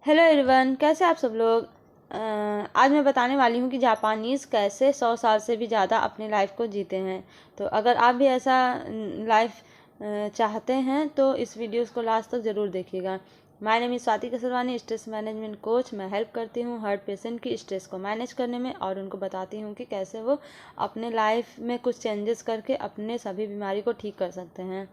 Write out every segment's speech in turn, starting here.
Hello everyone, कैसे आप सब लोग। आज मैं बताने वाली हूँ कि जापानीज़ कैसे 100 साल से भी ज़्यादा अपनी लाइफ को जीते हैं। तो अगर आप भी ऐसा लाइफ चाहते हैं तो इस वीडियोस को लास्ट तक ज़रूर देखिएगा। My name is Swati Kasarwani, stress management coach. मैं हेल्प करती हूँ हर पेशेंट की स्ट्रेस को मैनेज करने में और उनको बताती हूँ कि कैसे वो अपने लाइफ में कुछ चेंजेस करके अपने सभी बीमारी को ठीक कर सकते हैं।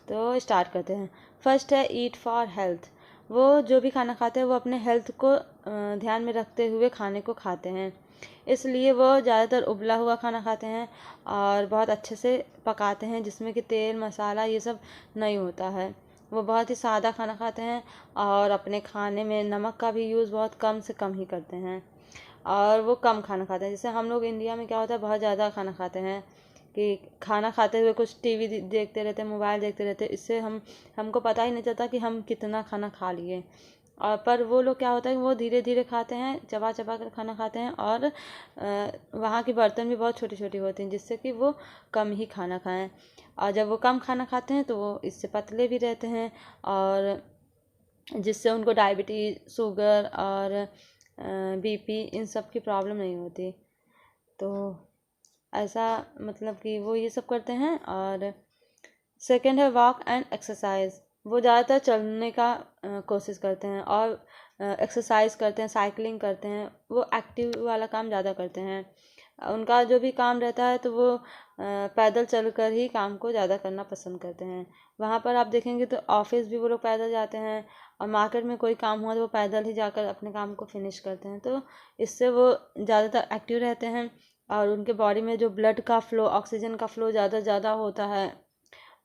तो स्टार्ट करते हैं। फर्स्ट है ईट फॉर हेल्थ। वो जो भी खाना खाते हैं वो अपने हेल्थ को ध्यान में रखते हुए खाने को खाते हैं, इसलिए वो ज़्यादातर उबला हुआ खाना खाते हैं और बहुत अच्छे से पकाते हैं, जिसमें कि तेल मसाला ये सब नहीं होता है। वो बहुत ही सादा खाना खाते हैं और अपने खाने में नमक का भी यूज़ बहुत कम से कम ही करते हैं और वो कम खाना खाते हैं। जैसे हम लोग इंडिया में क्या होता है, बहुत ज़्यादा खाना खाते हैं कि खाना खाते हुए कुछ टीवी देखते रहते हैं, मोबाइल देखते रहते हैं। इससे हमको पता ही नहीं चलता कि हम कितना खाना खा लिए। और पर वो लोग क्या होता है कि वो धीरे धीरे खाते हैं, चबा चबा कर खाना खाते हैं और वहाँ की बर्तन भी बहुत छोटी छोटी होती हैं, जिससे कि वो कम ही खाना खाएं। और जब वो कम खाना खाते हैं तो वो इससे पतले भी रहते हैं और जिससे उनको डायबिटीज़, शुगर और बीपी इन सब की प्रॉब्लम नहीं होती। तो ऐसा मतलब कि वो ये सब करते हैं। और सेकंड है वॉक एंड एक्सरसाइज। वो ज़्यादातर चलने का कोशिश करते हैं और एक्सरसाइज करते हैं, साइकिलिंग करते हैं। वो एक्टिव वाला काम ज़्यादा करते हैं। उनका जो भी काम रहता है तो वो पैदल चलकर ही काम को ज़्यादा करना पसंद करते हैं। वहाँ पर आप देखेंगे तो ऑफिस भी वो लोग पैदल जाते हैं और मार्केट में कोई काम हुआ तो वो पैदल ही जाकर अपने काम को फिनिश करते हैं। तो इससे वो ज़्यादातर एक्टिव रहते हैं और उनके बॉडी में जो ब्लड का फ्लो, ऑक्सीजन का फ्लो ज़्यादा होता है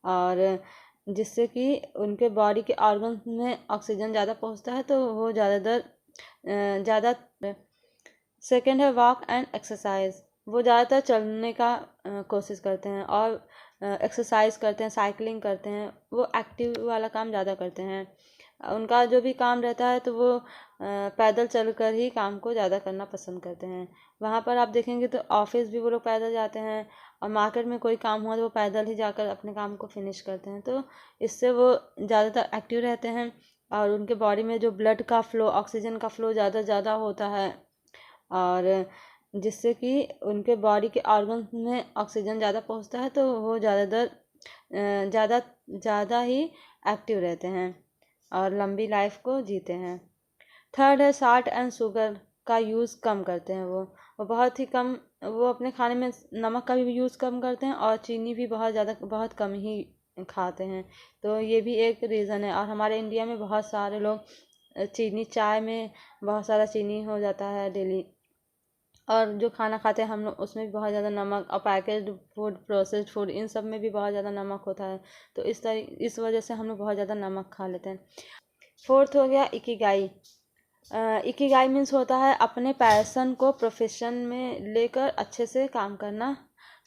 और जिससे कि उनके बॉडी के ऑर्गन्स में ऑक्सीजन ज़्यादा पहुंचता है, तो वो ज़्यादा। सेकंड है वॉक एंड एक्सरसाइज। वो ज़्यादातर चलने का कोशिश करते हैं और एक्सरसाइज करते हैं, साइकिलिंग करते हैं। वो एक्टिव वाला काम ज़्यादा करते हैं। उनका जो भी काम रहता है तो वो पैदल चलकर ही काम को ज़्यादा करना पसंद करते हैं। वहाँ पर आप देखेंगे तो ऑफिस भी वो लोग पैदल जाते हैं और मार्केट में कोई काम हुआ तो वो पैदल ही जाकर अपने काम को फिनिश करते हैं। तो इससे वो ज़्यादातर एक्टिव रहते हैं और उनके बॉडी में जो ब्लड का फ्लो, ऑक्सीजन का फ्लो ज़्यादा होता है और जिससे कि उनके बॉडी के ऑर्गन्स में ऑक्सीजन ज़्यादा पहुंचता है, तो वो ज़्यादा ज़्यादा ही एक्टिव रहते हैं और लंबी लाइफ को जीते हैं। थर्ड है साल्ट एंड शुगर का यूज़ कम करते हैं। वो बहुत ही कम, वो अपने खाने में नमक का भी यूज़ कम करते हैं और चीनी भी बहुत कम ही खाते हैं। तो ये भी एक रीज़न है। और हमारे इंडिया में बहुत सारे लोग चीनी, चाय में बहुत सारा चीनी हो जाता है डेली, और जो खाना खाते हैं हम लोग उसमें भी बहुत ज़्यादा नमक, और पैकेज्ड फूड, प्रोसेस्ड फूड, इन सब में भी बहुत ज़्यादा नमक होता है। तो इस वजह से हम लोग बहुत ज़्यादा नमक खा लेते हैं। फोर्थ हो गया इकिगाई। इकिगाई मीन्स होता है अपने पैशन को प्रोफेशन में लेकर अच्छे से काम करना।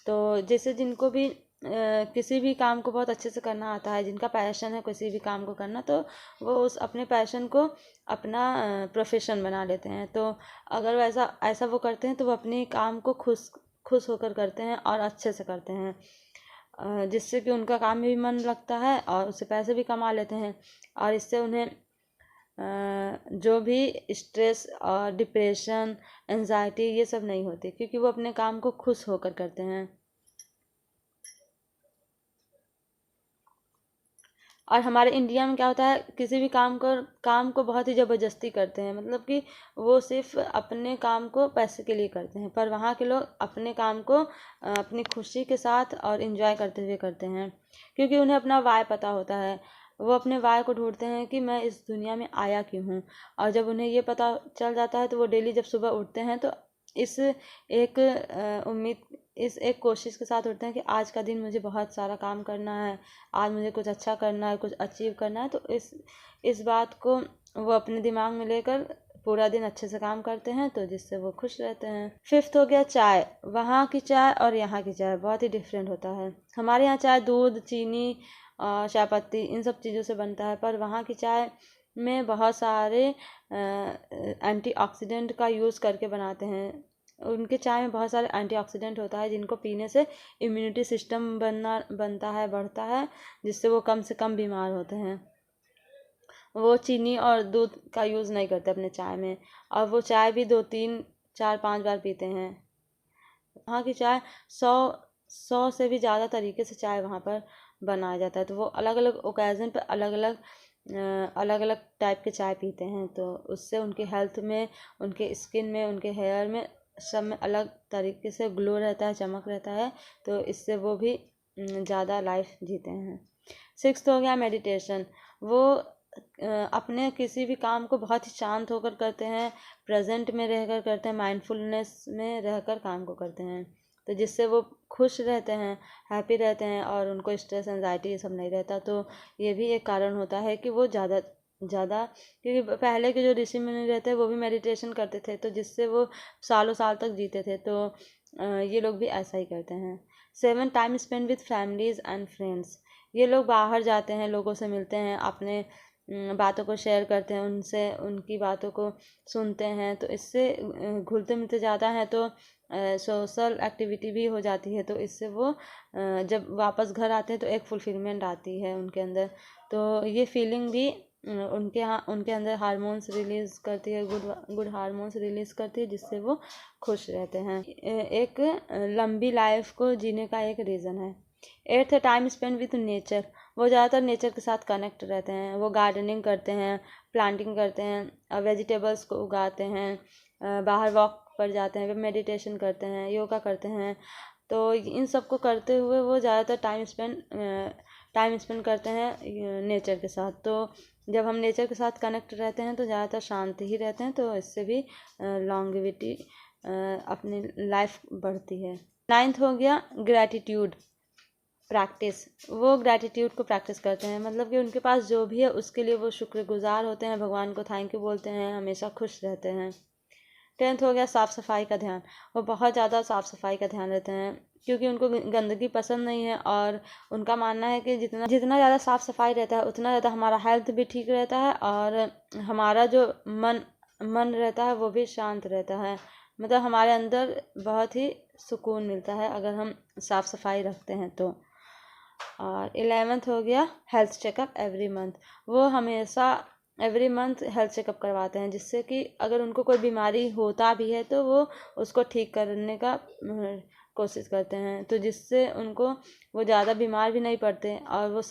तो जैसे जिनको भी किसी भी काम को बहुत अच्छे से करना आता है, जिनका पैशन है किसी भी काम को करना, तो वो उस अपने पैशन को अपना प्रोफेशन बना लेते हैं। तो अगर वैसा ऐसा वो करते हैं तो वो अपने काम को खुश खुश होकर करते हैं और अच्छे से करते हैं, जिससे कि उनका काम में भी मन लगता है और उससे पैसे भी कमा लेते हैं। और इससे उन्हें जो भी स्ट्रेस और डिप्रेशन, एंजाइटी ये सब नहीं होती, क्योंकि वो अपने काम को खुश होकर करते हैं। और हमारे इंडिया में क्या होता है, किसी भी काम को बहुत ही ज़बरदस्ती करते हैं, मतलब कि वो सिर्फ अपने काम को पैसे के लिए करते हैं। पर वहाँ के लोग अपने काम को अपनी खुशी के साथ और इन्जॉय करते हुए करते हैं, क्योंकि उन्हें अपना वाय पता होता है। वो अपने वाय को ढूंढते हैं कि मैं इस दुनिया में आया क्यों हूँ। और जब उन्हें ये पता चल जाता है तो वो डेली जब सुबह उठते हैं तो इस एक उम्मीद, इस एक कोशिश के साथ उठते हैं कि आज का दिन मुझे बहुत सारा काम करना है, आज मुझे कुछ अच्छा करना है, कुछ अचीव करना है। तो इस बात को वो अपने दिमाग में लेकर पूरा दिन अच्छे से काम करते हैं, तो जिससे वो खुश रहते हैं। फिफ्थ हो गया चाय। वहाँ की चाय और यहाँ की चाय बहुत ही डिफरेंट होता है। हमारे यहाँ चाय दूध, चीनी और चाय पत्ती इन सब चीज़ों से बनता है, पर वहाँ की चाय में बहुत सारे एंटीऑक्सीडेंट का यूज़ करके बनाते हैं। उनके चाय में बहुत सारे एंटीऑक्सीडेंट होता है, जिनको पीने से इम्यूनिटी सिस्टम बढ़ता है, जिससे वो कम से कम बीमार होते हैं। वो चीनी और दूध का यूज़ नहीं करते अपने चाय में, और वो चाय भी 2 3 4 5 बार पीते हैं। वहाँ की चाय 100 से भी ज़्यादा तरीके से चाय वहाँ पर बनाया जाता है। तो वो अलग अलग ओकेज़न पर अलग अलग टाइप के चाय पीते हैं, तो उससे उनके हेल्थ में, उनके स्किन में, उनके हेयर में, सब में अलग तरीके से ग्लो रहता है, चमक रहता है। तो इससे वो भी ज़्यादा लाइफ जीते हैं। 6th हो गया मेडिटेशन। वो अपने किसी भी काम को बहुत ही शांत होकर करते हैं, प्रेजेंट में रहकर करते हैं, माइंडफुलनेस में रहकर काम को करते हैं। तो जिससे वो खुश रहते हैं, हैप्पी रहते हैं, और उनको स्ट्रेस, एंजाइटी ये सब नहीं रहता। तो ये भी एक कारण होता है कि वो ज़्यादा क्योंकि पहले के जो ऋषि मुनि रहते हैं वो भी मेडिटेशन करते थे, तो जिससे वो सालों साल तक जीते थे। तो ये लोग भी ऐसा ही करते हैं। 7 time spend with families and friends. ये लोग बाहर जाते हैं, लोगों से मिलते हैं, अपने बातों को शेयर करते हैं, उनसे उनकी बातों को सुनते हैं। तो इससे घुलते मिलते ज़्यादा हैं, तो सोशल एक्टिविटी भी हो जाती है। तो इससे वो जब वापस घर आते हैं तो एक फुलफिलमेंट आती है उनके अंदर। तो ये फीलिंग भी उनके अंदर हार्मोन्स रिलीज़ करती है, गुड हार्मोन्स रिलीज़ करती है, जिससे वो खुश रहते हैं। एक लंबी लाइफ को जीने का एक रीज़न है। 8th time spend with nature. वो ज़्यादातर नेचर के साथ कनेक्ट रहते हैं। वो गार्डनिंग करते हैं, प्लांटिंग करते हैं, वेजिटेबल्स को उगाते हैं, बाहर वॉक पर जाते हैं, मेडिटेशन करते हैं, योगा करते हैं। तो इन सब को करते हुए वो ज़्यादातर टाइम स्पेंड करते हैं नेचर के साथ। तो जब हम नेचर के साथ कनेक्ट रहते हैं तो ज़्यादातर शांत ही रहते हैं, तो इससे भी लॉन्गेविटी अपनी लाइफ बढ़ती है। 9th हो गया ग्रैटिट्यूड प्रैक्टिस। वो ग्रैटिट्यूड को प्रैक्टिस करते हैं, मतलब कि उनके पास जो भी है उसके लिए वो शुक्रगुजार होते हैं, भगवान को थैंक यू बोलते हैं, हमेशा खुश रहते हैं। 10th हो गया साफ़ सफाई का ध्यान। वो बहुत ज़्यादा साफ़ सफाई का ध्यान रखते हैं, क्योंकि उनको गंदगी पसंद नहीं है, और उनका मानना है कि जितना ज़्यादा साफ़ सफाई रहता है उतना ज़्यादा हमारा हेल्थ भी ठीक रहता है, और हमारा जो मन रहता है वो भी शांत रहता है। मतलब हमारे अंदर बहुत ही सुकून मिलता है अगर हम साफ़ सफाई रखते हैं तो। और 11th हो गया हेल्थ चेकअप एवरी मंथ। वो हमेशा एवरी मंथ हेल्थ चेकअप करवाते हैं, जिससे कि अगर उनको कोई बीमारी होता भी है तो वो उसको ठीक करने का कोशिश करते हैं, तो जिससे उनको वो ज़्यादा बीमार भी नहीं पड़ते, और वो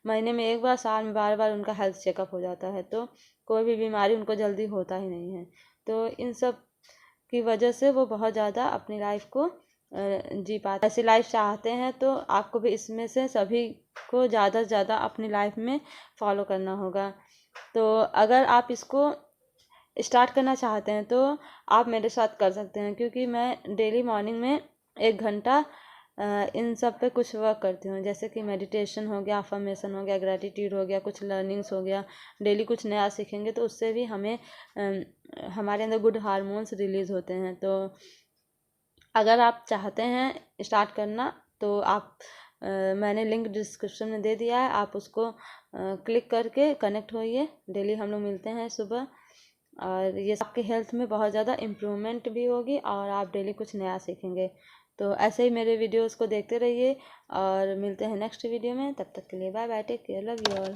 महीने में एक बार, साल में बार बार उनका हेल्थ चेकअप हो जाता है। तो कोई भी बीमारी उनको जल्दी होता ही नहीं है। तो इन सब की वजह से वो बहुत ज़्यादा अपनी लाइफ को जी पाते। ऐसी लाइफ चाहते हैं तो आपको भी इसमें से सभी को ज़्यादा से ज़्यादा अपनी लाइफ में फॉलो करना होगा। तो अगर आप इसको स्टार्ट करना चाहते हैं तो आप मेरे साथ कर सकते हैं, क्योंकि मैं डेली मॉर्निंग में 1 घंटा इन सब पे कुछ वर्क करती हूँ, जैसे कि मेडिटेशन हो गया, अफर्मेशन हो गया, ग्रैटिट्यूड हो गया, कुछ लर्निंग्स हो गया। डेली कुछ नया सीखेंगे तो उससे भी हमें हमारे अंदर गुड हार्मोन्स रिलीज़ होते हैं। तो अगर आप चाहते हैं स्टार्ट करना तो आप मैंने लिंक डिस्क्रिप्शन में दे दिया है, आप उसको क्लिक करके कनेक्ट होइए। डेली हम लोग मिलते हैं सुबह, और ये आपकी हेल्थ में बहुत ज़्यादा इम्प्रूवमेंट भी होगी, और आप डेली कुछ नया सीखेंगे। तो ऐसे ही मेरे वीडियोस को देखते रहिए, और मिलते हैं नेक्स्ट वीडियो में। तब तक के लिए bye bye, take care, love you all.